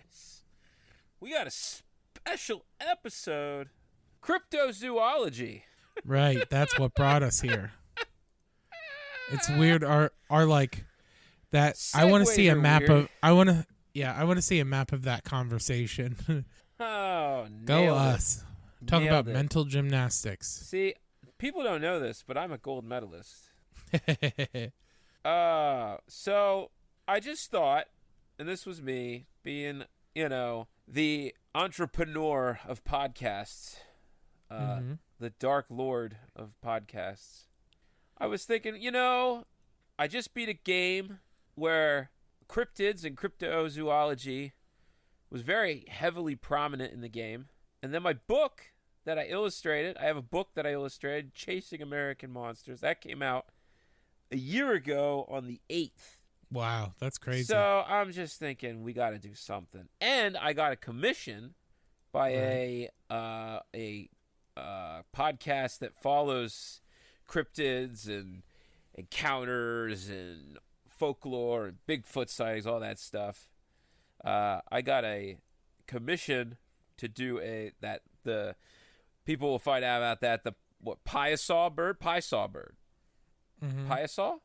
Yes. We got a special episode. Cryptozoology. Right. That's what brought us here. It's weird. Our like that. I want to see a map weird. of. I want to see a map of that conversation. Oh, Go us. Talk Nailed about it. mental gymnastics. See, people don't know this, but I'm a gold medalist. So I just thought, and this was me being, the entrepreneur of podcasts, the dark lord of podcasts. I was thinking, I just beat a game where cryptids and cryptozoology was very heavily prominent in the game. And then my book that I illustrated, I have a book that I illustrated, Chasing American Monsters. That came out a year ago on the 8th. Wow, that's crazy. So I'm just thinking we got to do something. And I got a commission by a podcast that follows cryptids and encounters and folklore and Bigfoot sightings, all that stuff. I got a commission to do the people will find out about that. Piasaw bird? Mm-hmm. Piasaw?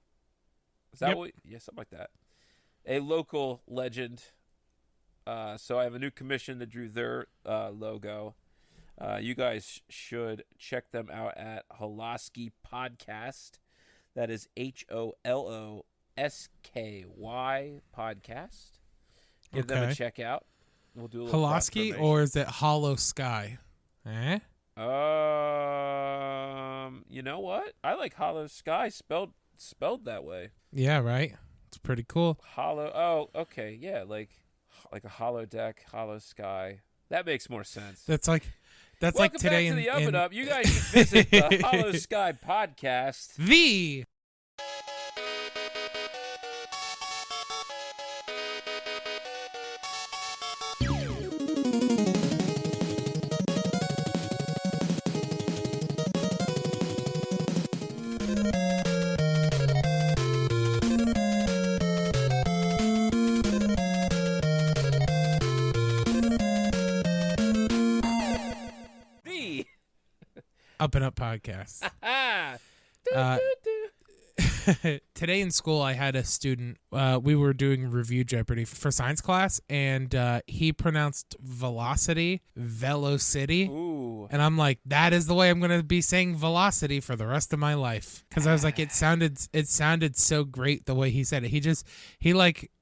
Is that what? Yeah, something like that. A local legend. So I have a new commission to do their logo. You guys should check them out at Holosky Podcast. That is HOLOSKY Podcast. Give them a check out. We'll do a little Holosky, or is it Hollow Sky? Eh? You know what? I like Hollow Sky spelled that way. Yeah, right. It's pretty cool. Hollow. Oh, okay. Yeah, like a hollow deck, hollow sky. That makes more sense. That's like Welcome today back to the in upNup. You guys should visit the Hollow Sky Podcast. The upNup Podcast. Today in school, I had a student. We were doing Review Jeopardy for science class, and he pronounced velocity, velocity. Ooh. And I'm like, that is the way I'm going to be saying velocity for the rest of my life. Because I was like, it sounded so great the way he said it.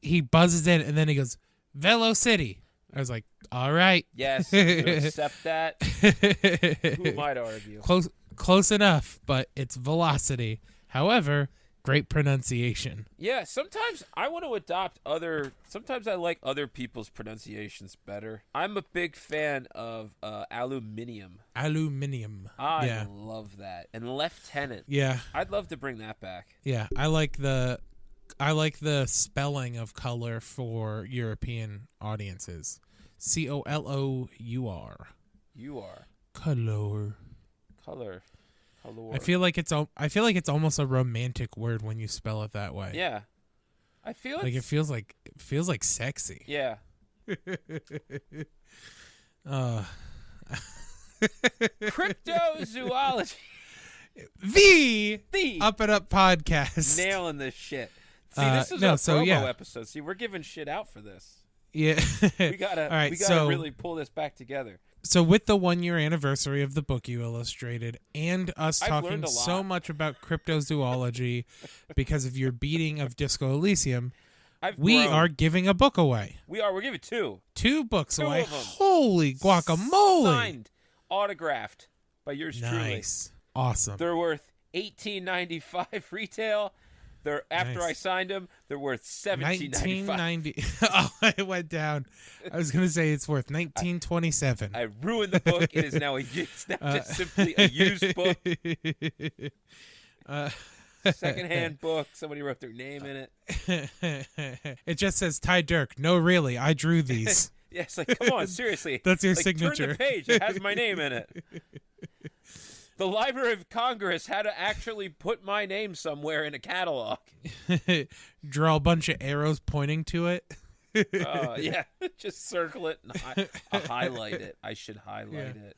He buzzes in, and then he goes, velocity. I was like, all right. Yes, you accept that. Who might argue? Close enough, but it's velocity. However, great pronunciation. Yeah, sometimes I want to adopt sometimes I like other people's pronunciations better. I'm a big fan of aluminium. Aluminium. I love that. And lieutenant. Yeah. I'd love to bring that back. Yeah, I like the spelling of color for European audiences. COLOUR. You are. Color. Color. I feel like it's almost a romantic word when you spell it that way. Yeah. I feel like it feels like sexy. Yeah. Cryptozoology. The upNup Podcast. Nailing this shit. See, this is a promo episode. See, we're giving shit out for this. Yeah. we gotta really pull this back together. So with the 1-year anniversary of the book you illustrated and us talking so much about cryptozoology because of your beating of Disco Elysium, we are giving a book away. We're giving two. 2 books Two away. of them. Holy guacamole. Signed, autographed by yours truly. Nice. Awesome. They're worth $18.95 retail. After I signed them, they're worth $17.95. Oh, it went down. I was gonna say it's worth $19.27. I ruined the book. It is now just simply a used book, secondhand book. Somebody wrote their name in it. It just says Ty Dirk. No, really, I drew these. Yeah, it's like, come on, seriously. That's your signature. Turn the page. It has my name in it. The Library of Congress had to actually put my name somewhere in a catalog. Draw a bunch of arrows pointing to it. Yeah, just circle it and highlight it. I should highlight it.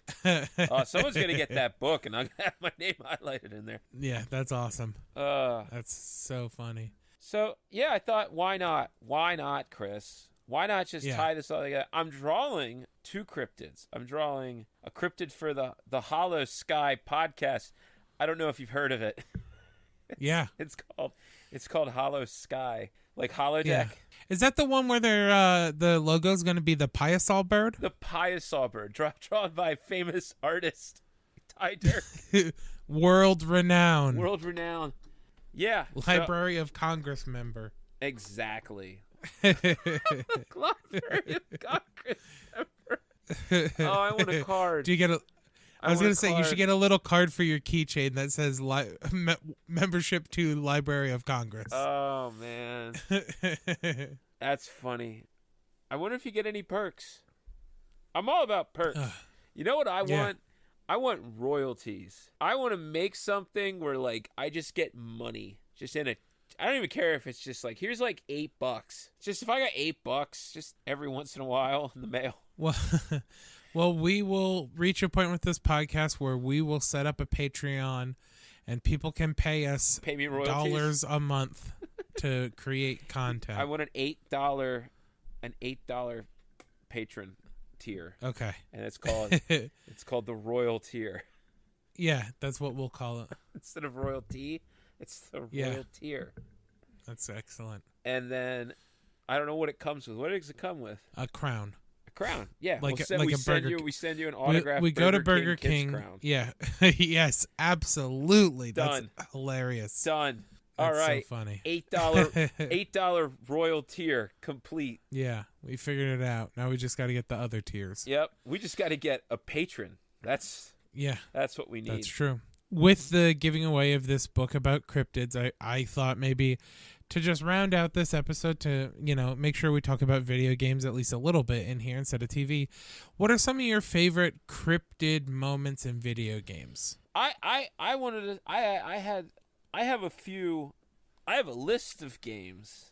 Someone's gonna get that book, and I'm gonna have my name highlighted in there. Yeah, that's awesome. That's so funny. So yeah, I thought, why not? Why not, Chris? Why not just tie this all together? I'm drawing 2 cryptids. I'm drawing a cryptid for the Hollow Sky podcast. I don't know if you've heard of it. It's called Hollow Sky, like holodeck. Yeah. Is that the one where the logo's going to be the Pyasol bird? The Pyasol bird, drawn by famous artist Ty Dirk. World renowned. Yeah. Library of Congress member. Exactly. Library of Congress member. Oh, I want a card. Do you get a? I was going to say you should get a little card for your keychain that says membership to Library of Congress. Oh man, that's funny. I wonder if you get any perks. I'm all about perks. You know what I want? I want royalties. I want to make something where like I just get money, just in a. I don't even care if it's just like here's like $8. Just if I got $8, just every once in a while in the mail. Well, we will reach a point with this podcast where we will set up a Patreon, and people can pay us me royalties? dollars a month to create content. I want an $8 patron tier. Okay, and it's called the Royal tier. Yeah, that's what we'll call it. Instead of royalty, it's the Royal tier. That's excellent. And then I don't know what it comes with. What does it come with? A crown. Crown, yeah. We send you an autographed. We go to Burger King. Crown. Yeah, yes, absolutely. Done. That's hilarious. Done. That's all right. So funny. $8 Royal tier complete. Yeah, we figured it out. Now we just got to get the other tiers. Yep, we just got to get a patron. That's what we need. That's true. With the giving away of this book about cryptids, I thought maybe to just round out this episode to, make sure we talk about video games at least a little bit in here instead of TV. What are some of your favorite cryptid moments in video games? I have a list of games.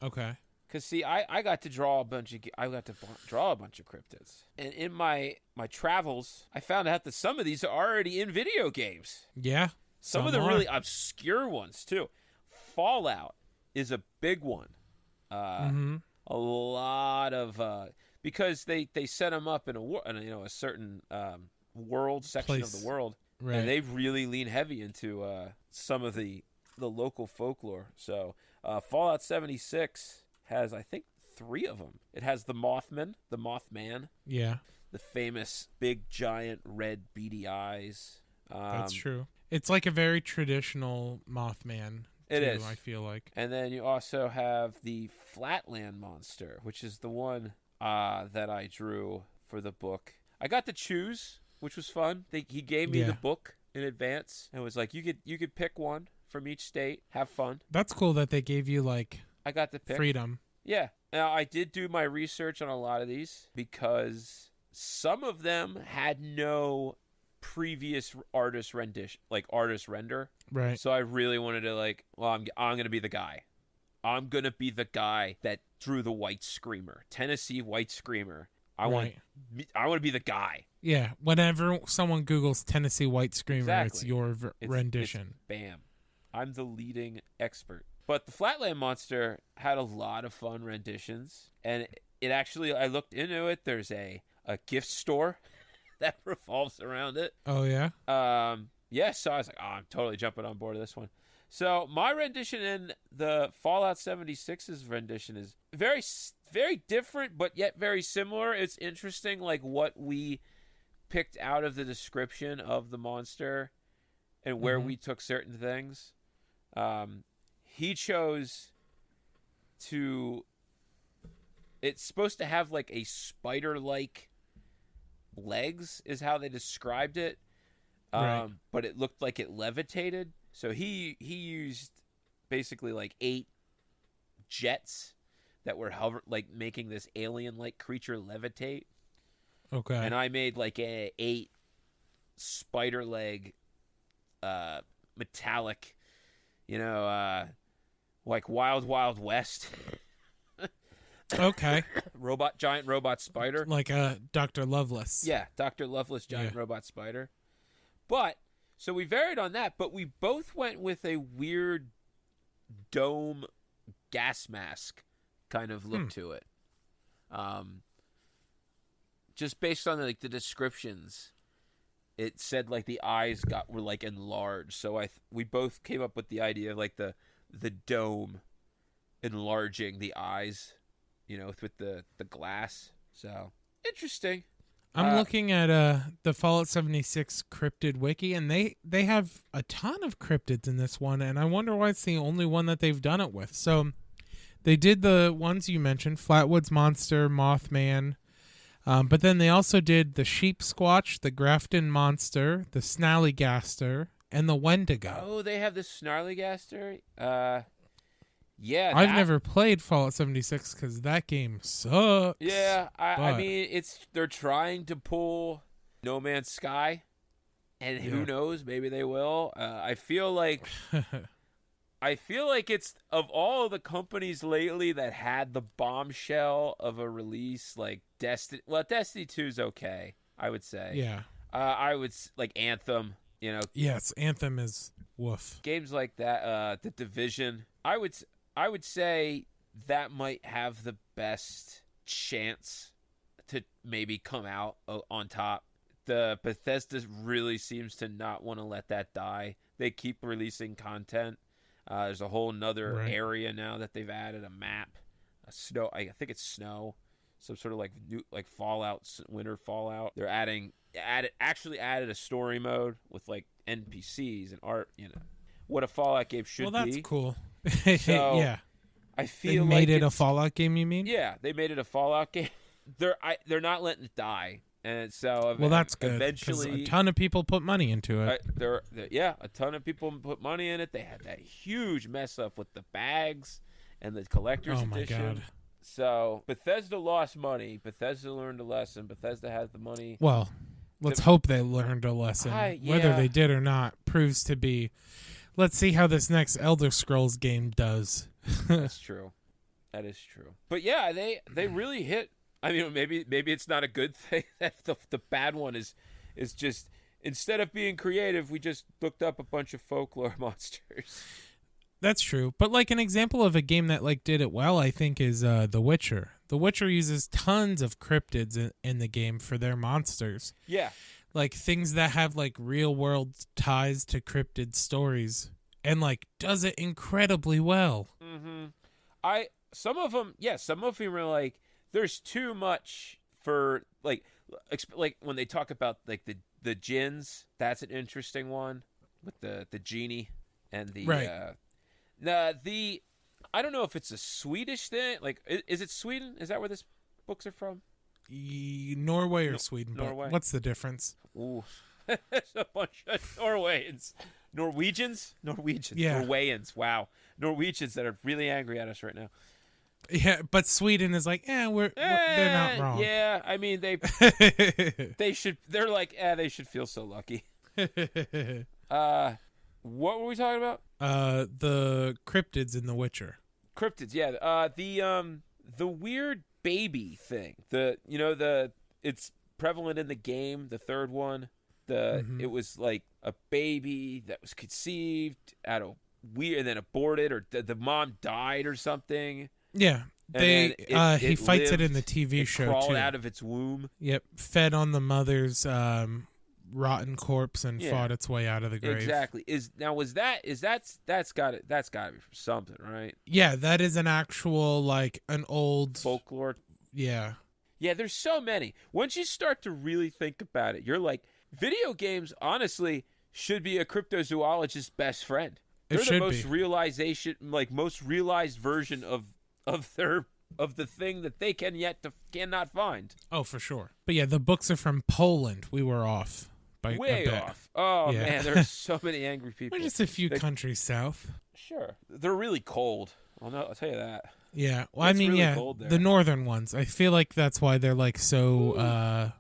Okay. Cause see, I got to draw a bunch of cryptids, and in my travels, I found out that some of these are already in video games. Yeah. Some of the really obscure ones too. Fallout is a big one. A lot of because they set them up in a certain world section of the world, right. And they really lean heavy into some of the local folklore. So Fallout 76 has, I think, 3 of them. It has the Mothman, yeah, the famous big giant red beady eyes. That's true. It's like a very traditional Mothman. It is. I feel like. And then you also have the Flatland monster, which is the one that I drew for the book. I got to choose, which was fun. He gave me the book in advance and was like, you could pick one from each state. Have fun. That's cool that they gave you I got to pick freedom. Yeah. Now I did do my research on a lot of these because some of them had no previous artist render. Right. So I really wanted to I'm going to be the guy. I'm going to be the guy that drew the White Screamer, Tennessee White Screamer. I want to be the guy. Yeah. Whenever someone Googles Tennessee White Screamer, it's your rendition. It's bam. I'm the leading expert. But the Flatland monster had a lot of fun renditions, and it actually, I looked into it. There's a gift store that revolves around it. Oh yeah. Yeah. So I was like, I'm totally jumping on board of this one. So my rendition and the Fallout 76's rendition is very, very different, but yet very similar. It's interesting, what we picked out of the description of the monster and where we took certain things. He chose to. It's supposed to have a spider-like legs, is how they described it. Right. But it looked like it levitated. So he used basically 8 jets that were making this alien-like creature levitate. Okay. And I made a 8 spider leg, metallic, Wild Wild West. Okay. Giant robot spider. Like a Dr. Lovelace. Yeah, Dr. Lovelace giant robot spider. But, so we varied on that, but we both went with a weird dome gas mask kind of look to it. Just based on like the descriptions, it said like the eyes were like enlarged. So we both came up with the idea of like the dome enlarging the eyes, with the glass. So interesting. I'm looking at the Fallout 76 cryptid wiki, and they have a ton of cryptids in this one, and I wonder why it's the only one that they've done it with. So they did the ones you mentioned, Flatwoods Monster, Mothman, but then they also did the Sheep Squatch, the Grafton Monster, the Snallygaster, and the Wendigo. Oh, they have the Snarlygaster? Yeah. I've never played Fallout 76 because that game sucks. Yeah, I mean, they're trying to pull No Man's Sky, and who knows, maybe they will. I feel like it's, of all the companies lately that had the bombshell of a release, like Destiny 2 is okay, I would say. Yeah. I would, like Anthem, Yes, Anthem is woof. Games like that, The Division, I would say that might have the best chance to maybe come out on top. The Bethesda really seems to not want to let that die. They keep releasing content. There's a whole nother area now that they've added, a map, snow. I think it's snow, some sort of like new, like Fallout, winter Fallout. They're added a story mode with like NPCs and art. What a Fallout game should be. Well, that's cool. So, yeah. I feel they made it a Fallout game, you mean? Yeah, they made it a Fallout game. They're not letting it die, and so that's good. Eventually, a ton of people put money into it. A ton of people put money in it. They had that huge mess up with the bags and the collector's edition. Oh my god! So Bethesda lost money. Bethesda learned a lesson. Bethesda has the money. Well, let's hope they learned a lesson. Whether they did or not proves to be. Let's see how this next Elder Scrolls game does. That's true. That is true. But yeah, they really hit. I mean, maybe it's not a good thing that the bad one is just, instead of being creative, we just looked up a bunch of folklore monsters. That's true. But like an example of a game that like did it well, I think, is The Witcher. The Witcher uses tons of cryptids in the game for their monsters. Yeah. Like things that have like real world ties to cryptid stories, and like does it incredibly well. Mm-hmm. Some of them are like, there's too much for like when they talk about like the djinns. That's an interesting one with the genie and the I don't know if it's a Swedish thing. Like, is it Sweden? Is that where this books are from? Norway or Sweden? Norway. But what's the difference? Ooh, there's a bunch of Norwegians. Yeah. Norwegians. Wow, Norwegians that are really angry at us right now. Yeah, but Sweden is like, they're not wrong. Yeah, I mean they should. They're like, they should feel so lucky. What were we talking about? The cryptids in The Witcher. Cryptids, yeah. The weird baby thing. It's prevalent in the game. The third one. It was like a baby that was conceived out of weird and then aborted, or the mom died or something. Yeah, he fights it in the TV show. Crawled too. out of its womb. Yep, fed on the mother's rotten corpse and fought its way out of the grave. Exactly. That's got to be from something, right? Yeah, that is an actual like an old folklore. Yeah. Yeah, there's so many. Once you start to really think about it, you're like, video games honestly should be a cryptozoologist's best friend. They're the most realized version of the thing that they cannot find. Oh, for sure. But yeah, the books are from Poland. We were off. Way off. Oh, yeah. Man, there's so many angry people. We're just a few countries south. Sure. They're really cold. I'll tell you that. Yeah. Well, I mean, really cold there. The northern ones. I feel like that's why they're like so,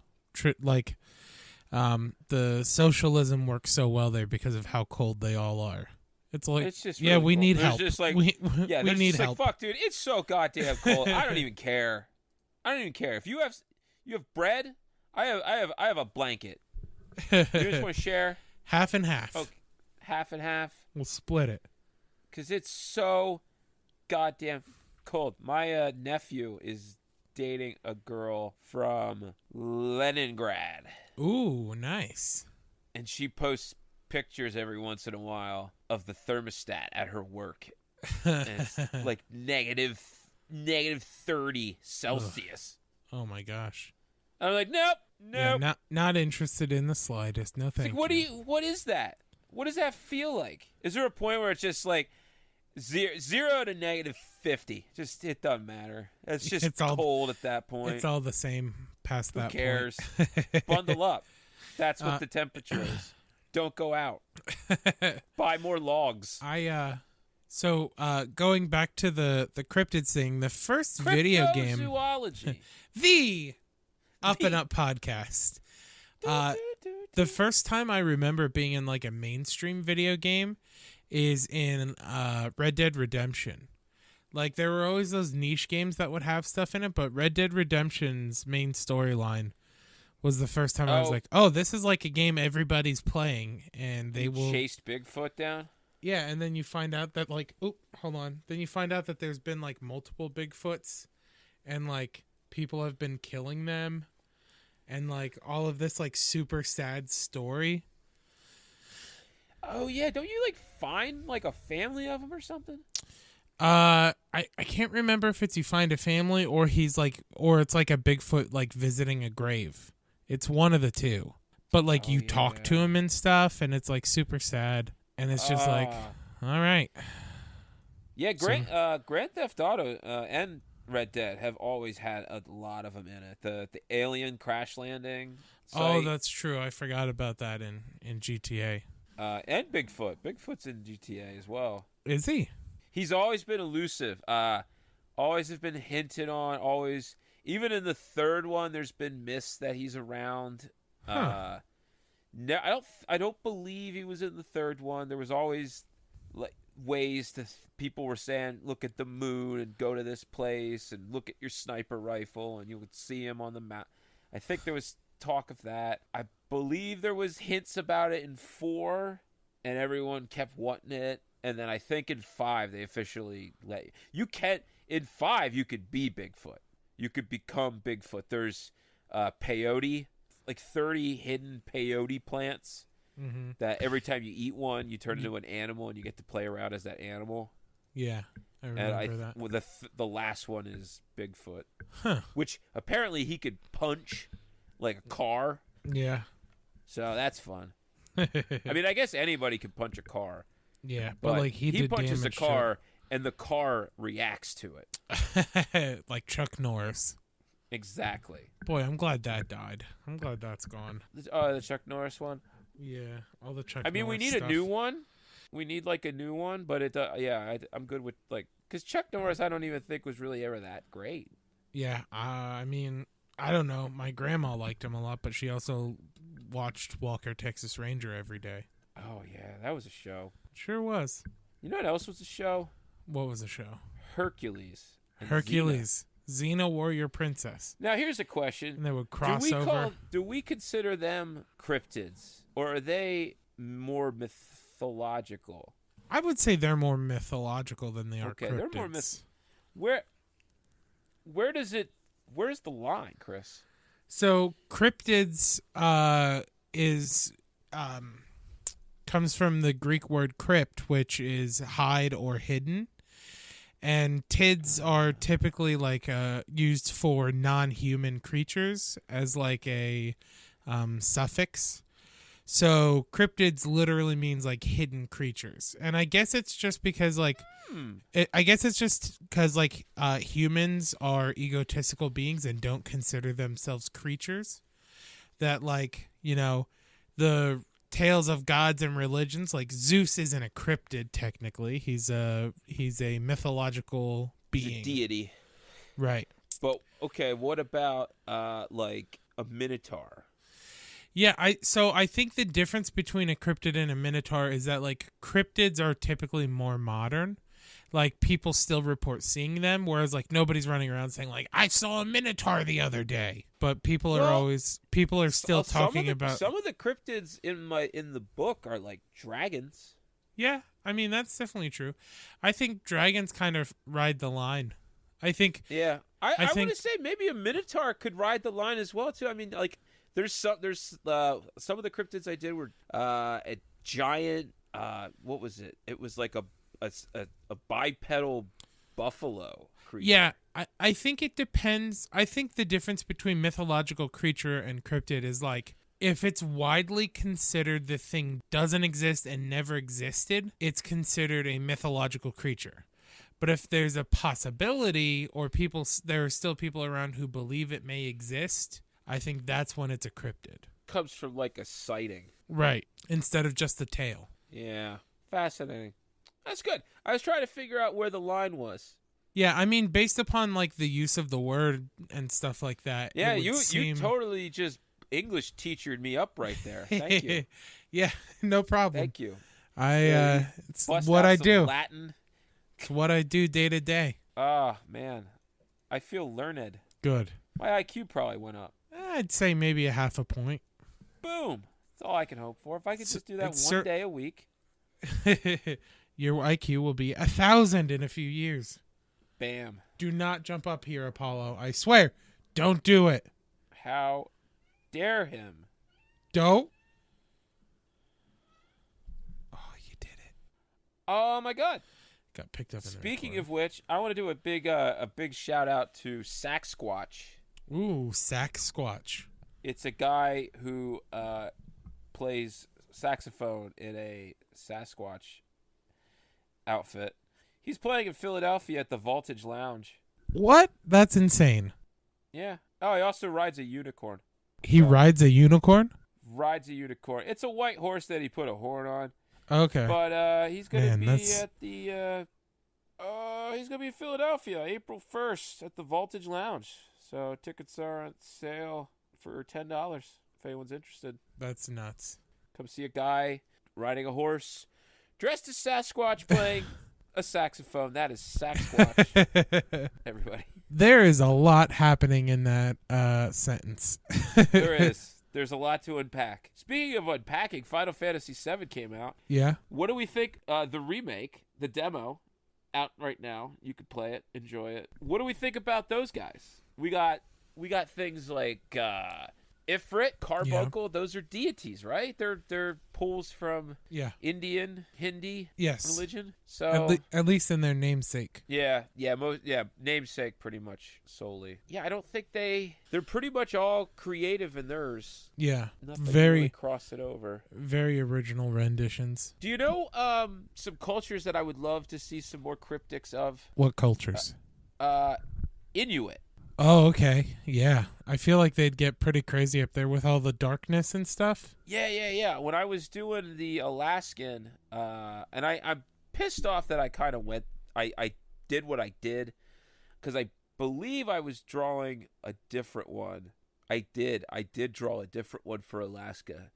the socialism works so well there because of how cold they all are. It's like, it's just yeah, really we cold. need There's help. Just like, we there's need just help. like, fuck, dude, it's so goddamn cold. I don't even care. I don't even care if you have bread. I have a blanket. You just want to share? Half and half. Okay, half and half. We'll split it. Because it's so goddamn cold. My nephew is dating a girl from Leningrad. Ooh, nice. And she posts pictures every once in a while of the thermostat at her work. And it's like negative 30 Celsius. Ugh. Oh my gosh. I'm like, nope. Yeah, not interested in the slightest. No thank you. What is that? What does that feel like? Is there a point where it's just like 0 to negative 50? Just, it doesn't matter. It's just cold at that point. It's all the same past that point. Who cares? Point. Bundle up. That's what the temperature is. Don't go out. Buy more logs. So going back to the Cryptids thing, the first video game, Cryptozoology. the upNup podcast. The first time I remember being in like a mainstream video game is in Red Dead Redemption. Like there were always those niche games that would have stuff in it, but Red Dead Redemption's main storyline was the first time I was like, oh, this is like a game everybody's playing, and they will chased Bigfoot down. Yeah, and then you find out that like, then you find out that there's been like multiple Bigfoots, and like people have been killing them, and like all of this like super sad story. Oh yeah, don't you like find like a family of them or something? I can't remember if it's you find a family or it's like a Bigfoot like visiting a grave. It's one of the two. But like you talk to him and stuff, and it's like super sad, and it's just like, all right. Yeah, Grand Theft Auto and Red Dead have always had a lot of them in it. The alien crash landing site. Oh, that's true. I forgot about that in GTA. And Bigfoot. Bigfoot's in GTA as well. Is he? He's always been elusive. Always have been hinted on. Always, even in the third one, there's been myths that he's around. Huh. No, I don't believe he was in the third one. There was always like ways to people were saying, look at the moon and go to this place and look at your sniper rifle and you would see him on the map. I think there was talk of that. I believe there was hints about it in 4, and everyone kept wanting it. And then I think in 5 they officially let you can't. In 5 you could be Bigfoot. You could become Bigfoot. There's peyote, like 30 hidden peyote plants that every time you eat one, you turn into an animal and you get to play around as that animal. Yeah, I remember that. Well, the last one is Bigfoot, which apparently he could punch like a car. Yeah. So that's fun. I mean, I guess anybody can punch a car. Yeah, but like he punches a car and the car reacts to it. Like Chuck Norris. Exactly. Boy, I'm glad that died. I'm glad that's gone. The Chuck Norris one? Yeah, all the Chuck Norris Norris we need stuff. A new one. We need like a new one, but I'm good with like, because Chuck Norris I don't even think was really ever that great. Yeah, I mean, I don't know. My grandma liked him a lot, but she also watched Walker, Texas Ranger every day. Oh yeah, that was a show. Sure was. You know what else was a show? What was the show? Hercules. Xena Warrior Princess. Now here's a question. And they would cross over. Do we consider them cryptids, or are they more mythological? I would say they're more mythological than they are cryptids. They're more where's the line, Chris? So cryptids comes from the Greek word crypt, which is hide or hidden. And tids are typically like used for non-human creatures as like a suffix. So cryptids literally means like hidden creatures. And I guess it's just because like humans are egotistical beings and don't consider themselves creatures. That like, you know, the tales of gods and religions, like Zeus isn't a cryptid technically. He's a mythological being. He's a deity. Right. But okay, what about like a minotaur? Yeah, I think the difference between a cryptid and a minotaur is that like cryptids are typically more modern. Like people still report seeing them, whereas like nobody's running around saying like I saw a minotaur the other day. But people are still talking about some of the cryptids in the book are like dragons. Yeah, I mean that's definitely true. I think dragons kind of ride the line. I think I want to say maybe a minotaur could ride the line as well too. I mean like there's some of the cryptids I did were a giant what was it? It was like a bipedal buffalo creature. Yeah, I think it depends. I think the difference between mythological creature and cryptid is like if it's widely considered the thing doesn't exist and never existed, it's considered a mythological creature. But if there's a possibility or there are still people around who believe it may exist, I think that's when it's a cryptid. Comes from like a sighting. Right, instead of just the tail. Yeah, fascinating. That's good. I was trying to figure out where the line was. Yeah, I mean, based upon like the use of the word and stuff like that. Yeah, you totally just English teachered me up right there. Thank you. Yeah, no problem. Thank you. It's what I do. Latin. It's what I do day to day. Oh man, I feel learned. Good. My IQ probably went up. I'd say maybe a half a point. Boom. That's all I can hope for. If I could just do that one day a week. Your IQ will be 1,000 in a few years. Bam. Do not jump up here, Apollo. I swear. Don't do it. How dare him? Don't. Oh, you did it. Oh, my God. Got picked up in Speaking of which, I want to do a big shout out to Saxsquatch. Ooh, Saxsquatch. It's a guy who plays saxophone in a Sasquatch outfit. He's playing in Philadelphia at the Voltage Lounge. What? That's insane. Yeah. Oh, he also rides a unicorn. He rides a unicorn? Rides a unicorn. It's a white horse that he put a horn on. Okay. But he's gonna be at the he's gonna be in Philadelphia April 1st at the Voltage Lounge. So tickets are on sale for $10 if anyone's interested. That's nuts. Come see a guy riding a horse, dressed as Sasquatch, playing a saxophone. That is Saxsquatch. Everybody. There is a lot happening in that sentence. There is. There's a lot to unpack. Speaking of unpacking, Final Fantasy VII came out. Yeah. What do we think? The remake, the demo, out right now. You could play it, enjoy it. What do we think about those guys? We got things like Ifrit, Carbuncle. Yeah. Those are deities, right? They're pulls from Indian, Hindi religion. So at least in their namesake. Yeah, namesake pretty much solely. Yeah, I don't think they're pretty much all creative in theirs. Yeah, nothing very really cross it over. Very original renditions. Do you know some cultures that I would love to see some more cryptics of? What cultures? Inuit. Oh, okay. Yeah. I feel like they'd get pretty crazy up there with all the darkness and stuff. Yeah. When I was doing the Alaskan, and I'm pissed off that I kind of I did what I did, because I believe I was drawing a different one. I did draw a different one for Alaska.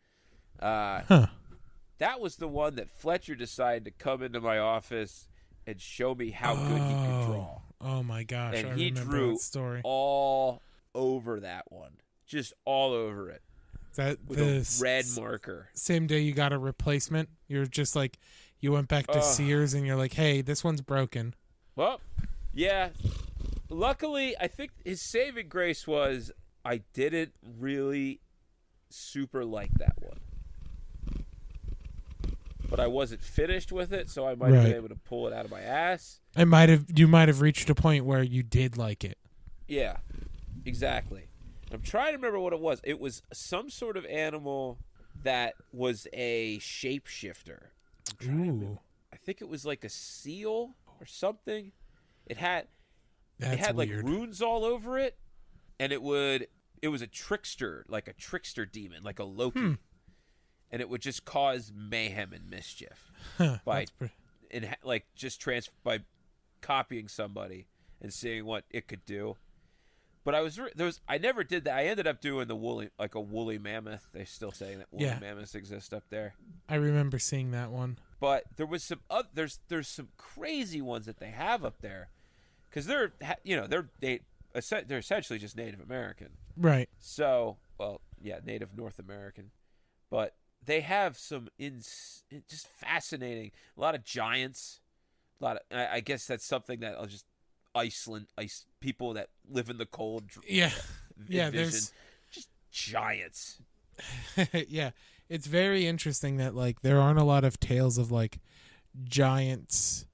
That was the one that Fletcher decided to come into my office and show me how good he could draw. Oh my gosh! And I he remember drew that story. all over that one, just all over it. With a red marker. Same day you got a replacement. You're just like, you went back to Sears and you're like, hey, this one's broken. Well, yeah. Luckily, I think his saving grace was I didn't really super like that one. But I wasn't finished with it, so I might have been able to pull it out of my ass. You might have reached a point where you did like it. Yeah, exactly. I'm trying to remember what it was. It was some sort of animal that was a shapeshifter. Ooh. I think it was like a seal or something. It had weird. like runes all over it, and it was a trickster, like a trickster demon, like a Loki. And it would just cause mayhem and mischief by copying somebody and seeing what it could do. But I never did that. I ended up doing a woolly mammoth. They're still saying that woolly mammoths exist up there. I remember seeing that one. But there was some there's some crazy ones that they have up there, because they're essentially just Native American. Right. So, well, yeah, Native North American, but they have some just fascinating. A lot of giants. I guess that's something that I'll just Iceland people that live in the cold. Yeah. There's just giants. Yeah, it's very interesting that like there aren't a lot of tales of like giants.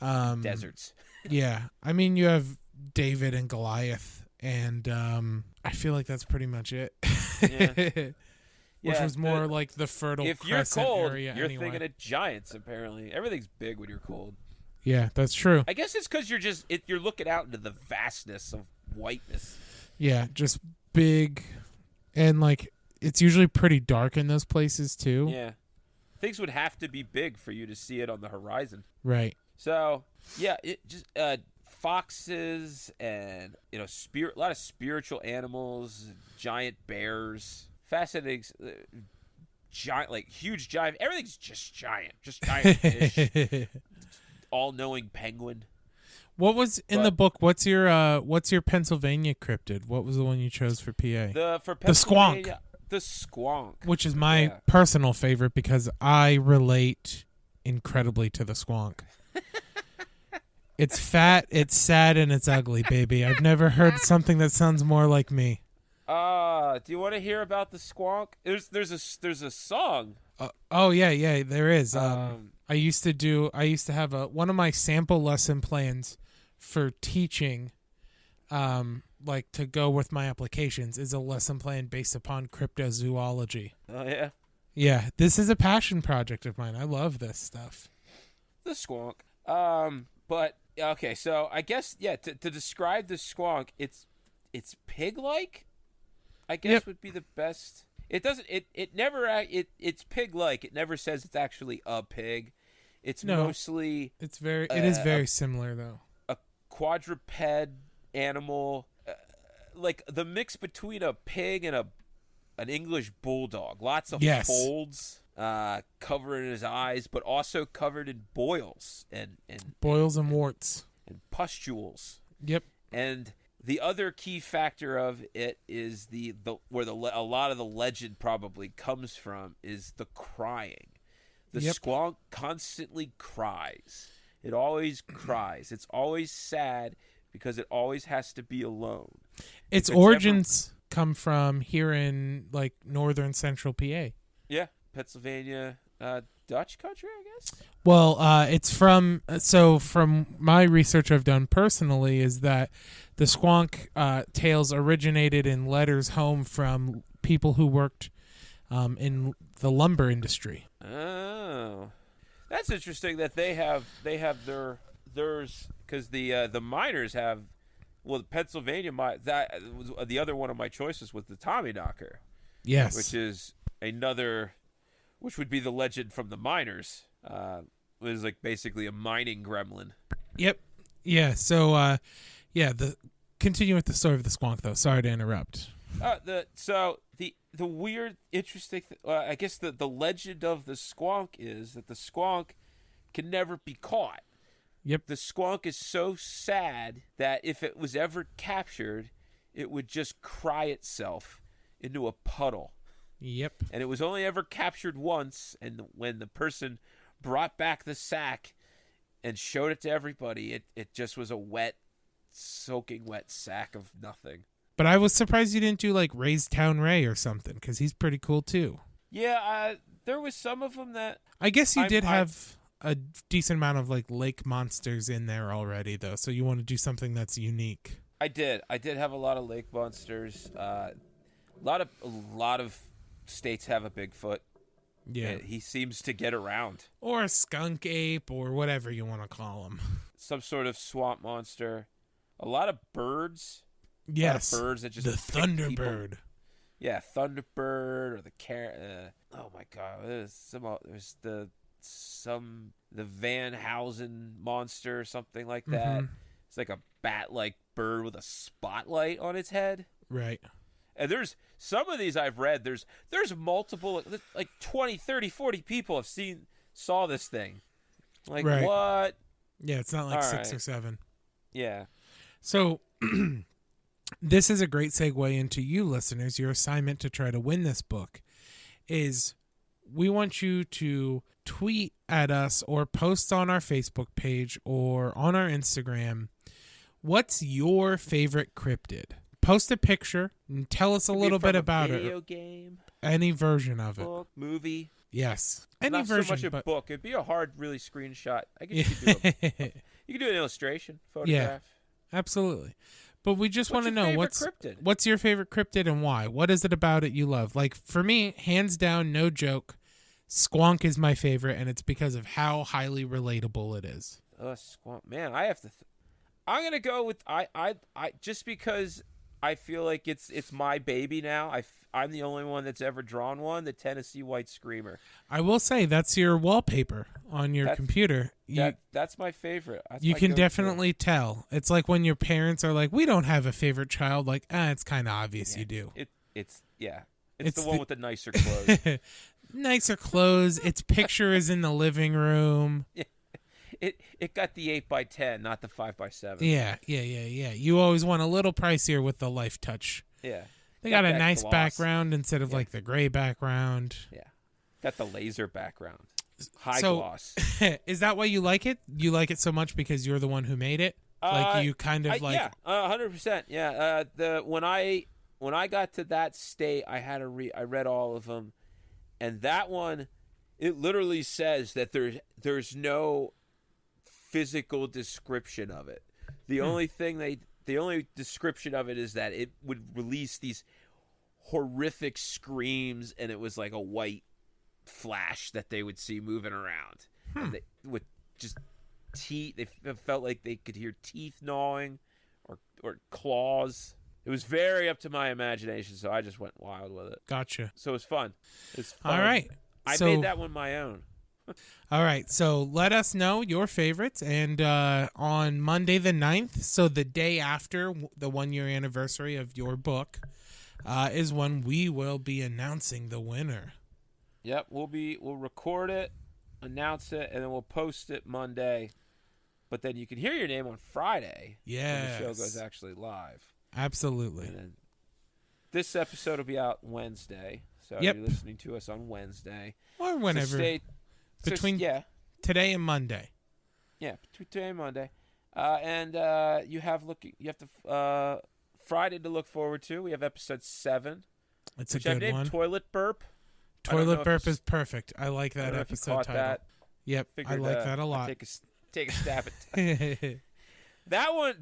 Deserts. Yeah, I mean you have David and Goliath, and I feel like that's pretty much it. Yeah. Which was more like the Fertile Crescent area. You're thinking of giants. Apparently, everything's big when you're cold. Yeah, that's true. I guess it's because you're looking out into the vastness of whiteness. Yeah, just big, and like it's usually pretty dark in those places too. Yeah, things would have to be big for you to see it on the horizon. Right. So yeah, it just foxes and a lot of spiritual animals, giant bears, fascinating, giant, like huge giant. Everything's just giant fish. All-knowing penguin. What was in the book? What's your Pennsylvania cryptid? What was the one you chose for PA? The squonk. The squonk, which is my personal favorite because I relate incredibly to the squonk. It's fat, it's sad, and it's ugly, baby. I've never heard something that sounds more like me. Do you want to hear about the squonk? There's a song. Oh yeah, there is. I used to have one of my sample lesson plans for teaching, like to go with my applications, is a lesson plan based upon cryptozoology. Oh yeah. Yeah, this is a passion project of mine. I love this stuff. The squonk. But okay, so I guess to describe the squonk, it's pig-like, I guess would be the best. It doesn't. It never. It's pig-like. It never says it's actually a pig. It's mostly. It is very similar though. A quadruped animal, like the mix between a pig and an English bulldog. Lots of folds, covered in his eyes, but also covered in boils and boils and warts and pustules. Yep. And the other key factor of it is where a lot of the legend probably comes from is the crying. The squonk constantly cries. It always cries. It's always sad because it always has to be alone. Its origins come from here in like northern central PA. Yeah, Pennsylvania, Dutch country, I guess. Well, it's from my research I've done personally is that the squonk tales originated in letters home from people who worked in the lumber industry. Oh, that's interesting that they have theirs because the miners have. Well, Pennsylvania, the other one of my choices was the Tommyknocker. Yes, which would be the legend from the miners. It was like basically a mining gremlin. Yep. Yeah. So, continue with the story of the squonk, though. Sorry to interrupt. The weird, interesting, I guess the legend of the squonk is that the squonk can never be caught. Yep. The squonk is so sad that if it was ever captured, it would just cry itself into a puddle. Yep. And it was only ever captured once, and when the person brought back the sack and showed it to everybody, it just was a soaking wet sack of nothing. But I was surprised you didn't do like Ray's Town Ray or something, because he's pretty cool too. Yeah, there was some of them that... I guess you did have a decent amount of like lake monsters in there already, though, so you want to do something that's unique. I did have a lot of lake monsters. A lot of states have a Bigfoot. Yeah. He seems to get around. Or a skunk ape, or whatever you want to call him. Some sort of swamp monster. A lot of birds. Yes. A lot of birds that just the Thunderbird. Yeah, Thunderbird or the oh my God! There's the Van Housen monster or something like that. Mm-hmm. It's like a bat-like bird with a spotlight on its head. Right. And there's some of these I've read. There's multiple, like 20, 30, 40 people saw this thing. Like, right. What? Yeah, it's not like 6 or 7. Yeah. So this is a great segue into you listeners. Your assignment to try to win this book is we want you to tweet at us or post on our Facebook page or on our Instagram. What's your favorite cryptid? Post a picture and tell us a little bit about it. Video game, any version of book, movie. Yes, any Not version. So much a but... book. It'd be a hard, really screenshot. I guess you could do an illustration, photograph. Yeah, absolutely. But we just want to know cryptid? What's your favorite cryptid and why? What is it about it you love? Like for me, hands down, no joke, Squonk is my favorite, and it's because of how highly relatable it is. Squonk, man, I have to. I'm gonna go with I just because I feel like it's my baby now. I'm the only one that's ever drawn one. The Tennessee White Screamer. I will say that's your wallpaper on your computer. That's my favorite. You can definitely tell. It's like when your parents are like, "We don't have a favorite child." Like, it's kind of obvious you do. It's the one with the nicer clothes. Nicer clothes. Its picture is in the living room. It got the 8x10, not the 5x7. Yeah. You always want a little pricier with the Life Touch. Yeah. They got a nice background instead of like the gray background. Yeah. Got the laser background. High gloss. Is that why you like it? You like it so much because you're the one who made it? Like you kind of like... Yeah, 100%. Yeah. When I got to that state, I read all of them. And that one, it literally says that there's no physical description of it. The only description of it is that it would release these horrific screams, and it was like a white flash that they would see moving around. And they with just teeth. They felt like they could hear teeth gnawing or claws. It was very up to my imagination, so I just went wild with it. Gotcha. So it was fun. All right. I made that one my own. All right, so let us know your favorites, and on Monday the 9th, so the day after the 1-year anniversary of your book, is when we will be announcing the winner. Yep, we'll record it, announce it, and then we'll post it Monday. But then you can hear your name on Friday. Yes. When the show goes actually live. Absolutely. And then this episode will be out Wednesday, so you're listening to us on Wednesday. Or whenever. So between today and Monday. Yeah, between today and Monday. And you have to Friday to look forward to. We have episode 7. It's a good one. Toilet Burp. Toilet Burp is perfect. I like that episode title. That. Yep, I like that a lot. Take a stab at it. That one,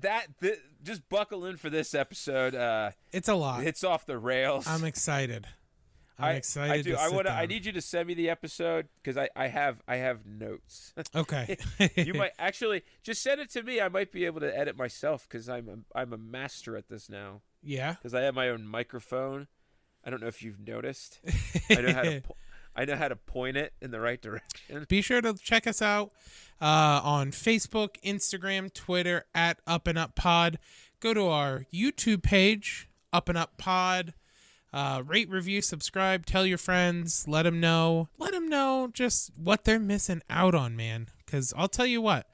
just buckle in for this episode. It's a lot. It's off the rails. I'm excited. I do. I need you to send me the episode because I have notes. Okay. You might actually just send it to me. I might be able to edit myself because I'm a master at this now. Yeah. Because I have my own microphone. I don't know if you've noticed. I know how to point it in the right direction. Be sure to check us out on Facebook, Instagram, Twitter at upNupPod. Go to our YouTube page, upNupPod. Rate, review, subscribe, tell your friends, let them know just what they're missing out on, man. Because I'll tell you what,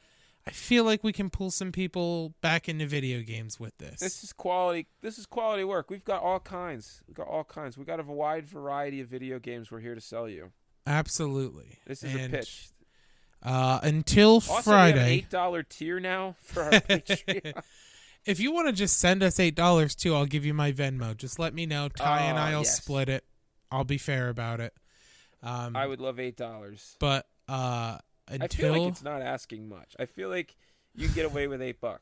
I feel like we can pull some people back into video games with this. This is quality work. We've got all kinds. We got a wide variety of video games we're here to sell you. Absolutely. This is a pitch. Until also, Friday. We have an $8 tier now for our Patreon. If you want to just send us $8 too, I'll give you my Venmo. Just let me know. Ty and I'll split it. I'll be fair about it. I would love $8. But I feel like it's not asking much. I feel like you can get away with $8.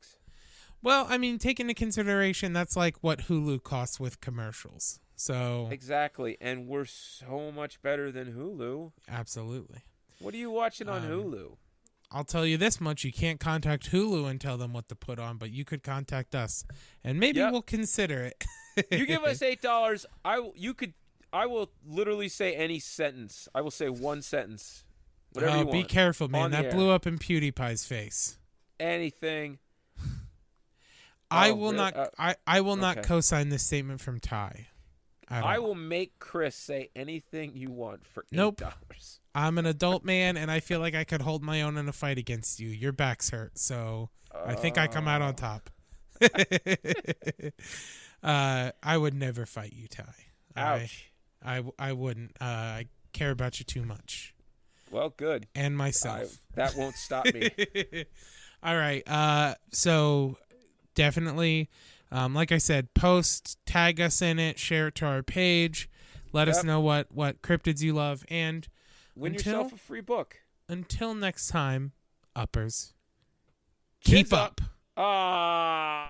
Well, I mean, take into consideration that's like what Hulu costs with commercials. So exactly, and we're so much better than Hulu. Absolutely. What are you watching on Hulu? I'll tell you this much: you can't contact Hulu and tell them what to put on, but you could contact us, and maybe we'll consider it. You give us $8, I will literally say any sentence. I will say one sentence. Whatever you want. Be careful, man. That blew up in PewDiePie's face. Anything. I Oh, will really? not. I will not okay. co-sign this statement from Ty. I will make Chris say anything you want for $8. Nope. I'm an adult man, and I feel like I could hold my own in a fight against you. Your back's hurt, so I think I come out on top. I would never fight you, Ty. Ouch. I wouldn't. I care about you too much. Well, good. And myself. That won't stop me. All right. So definitely, like I said, post, tag us in it, share it to our page. Let us know what cryptids you love, and win yourself a free book. Until next time, uppers, keep up. Ah.